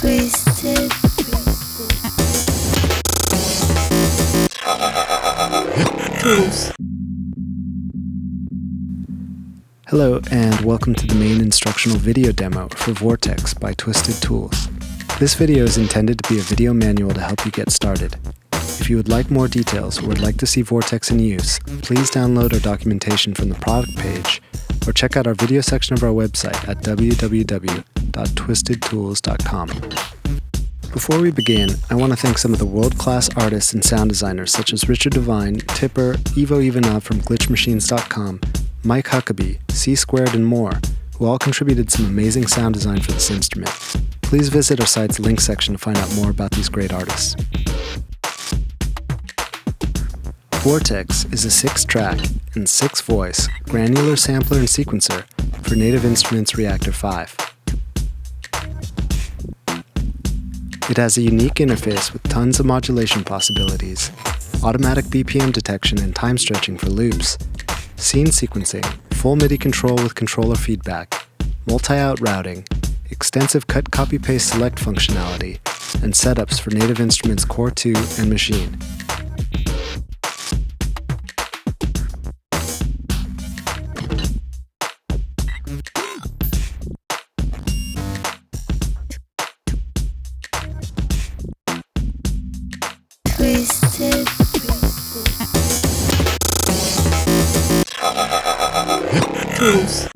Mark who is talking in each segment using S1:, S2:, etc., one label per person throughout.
S1: Twisted Tools.
S2: Hello and welcome to the main instructional video demo for Vortex by Twisted Tools. This video is intended to be a video manual to help you get started. If you would like more details or would like to see Vortex in use, please download our documentation from the product page or check out our video section of our website at www.twistedtools.com. Before we begin, I want to thank some of the world-class artists and sound designers such as Richard Devine, Tipper, Ivo Ivanov from glitchmachines.com, Mike Huckabee, C-Squared, and more, who all contributed some amazing sound design for this instrument. Please visit our site's link section to find out more about these great artists. Vortex is a 6-track and 6-voice granular sampler and sequencer for Native Instruments Reaktor 5. It has a unique interface with tons of modulation possibilities, automatic BPM detection and time stretching for loops, scene sequencing, full MIDI control with controller feedback, multi-out routing, extensive cut-copy-paste select functionality, and setups for Native Instruments Core 2 and Machine.
S1: Twisted Tools.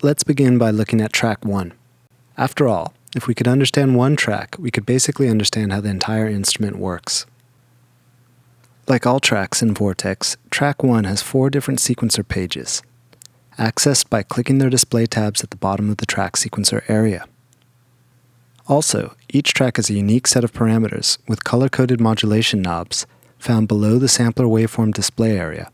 S2: Let's begin by looking at track 1. After all, if we could understand one track, we could basically understand how the entire instrument works. Like all tracks in Vortex, track 1 has 4 different sequencer pages, accessed by clicking their display tabs at the bottom of the track sequencer area. Also, each track has a unique set of parameters with color-coded modulation knobs found below the sampler waveform display area.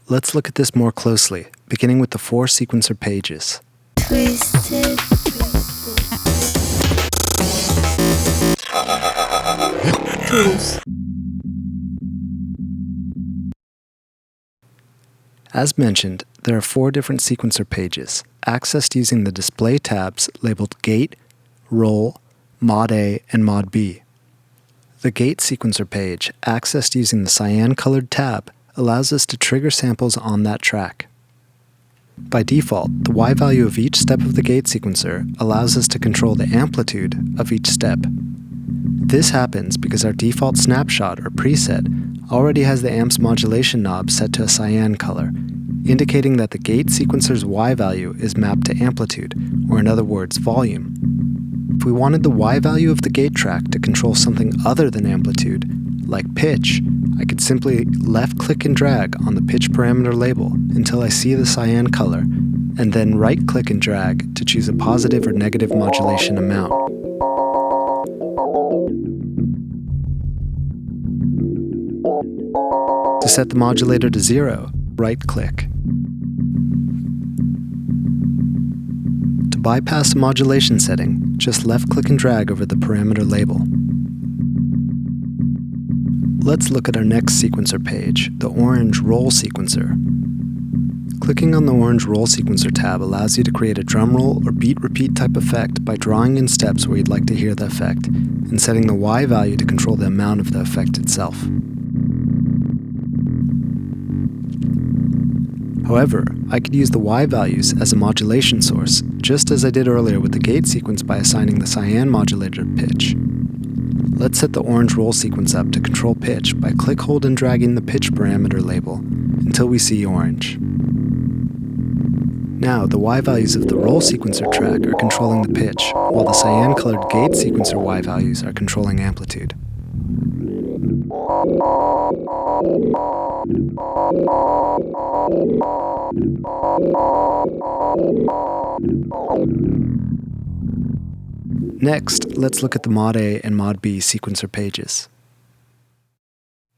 S2: Let's look at this more closely, beginning with the 4 sequencer pages.
S1: Twisted Tools.
S2: As mentioned, there are 4 different sequencer pages, accessed using the display tabs labeled Gate, Roll, Mod A, and Mod B. The Gate sequencer page, accessed using the cyan-colored tab, allows us to trigger samples on that track. By default, the Y value of each step of the gate sequencer allows us to control the amplitude of each step. This happens because our default snapshot or preset already has the amp's modulation knob set to a cyan color, indicating that the gate sequencer's Y value is mapped to amplitude, or in other words, volume. If we wanted the Y value of the gate track to control something other than amplitude, like pitch, I could simply left-click and drag on the pitch parameter label until I see the cyan color, and then right-click and drag to choose a positive or negative modulation amount. To set the modulator to 0, right-click. To bypass a modulation setting, just left-click and drag over the parameter label. Let's look at our next sequencer page, the orange Roll sequencer. Clicking on the orange Roll sequencer tab allows you to create a drum roll or beat repeat type effect by drawing in steps where you'd like to hear the effect, and setting the Y value to control the amount of the effect itself. However, I could use the Y values as a modulation source, just as I did earlier with the gate sequence by assigning the cyan modulator to pitch. Let's set the orange roll sequence up to control pitch by click, hold, and dragging the pitch parameter label until we see orange. Now, the Y values of the roll sequencer track are controlling the pitch, while the cyan-colored gate sequencer Y values are controlling amplitude. Next, let's look at the Mod A and Mod B sequencer pages.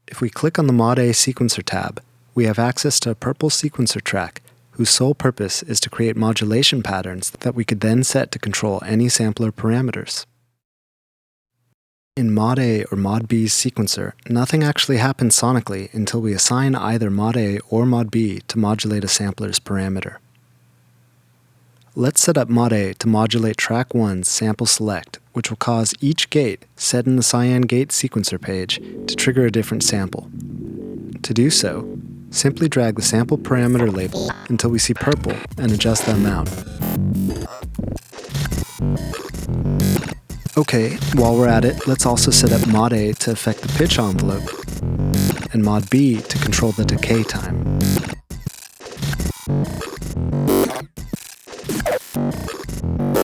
S2: If we click on the Mod A sequencer tab, we have access to a purple sequencer track whose sole purpose is to create modulation patterns that we could then set to control any sampler parameters. In Mod A or Mod B's sequencer, nothing actually happens sonically until we assign either Mod A or Mod B to modulate a sampler's parameter. let's set up Mod A to modulate track 1's sample select, which will cause each gate set in the cyan gate sequencer page to trigger a different sample. To do so, simply drag the sample parameter label until we see purple and adjust the amount. Okay, while we're at it, let's also set up Mod A to affect the pitch envelope and Mod B to control the decay time.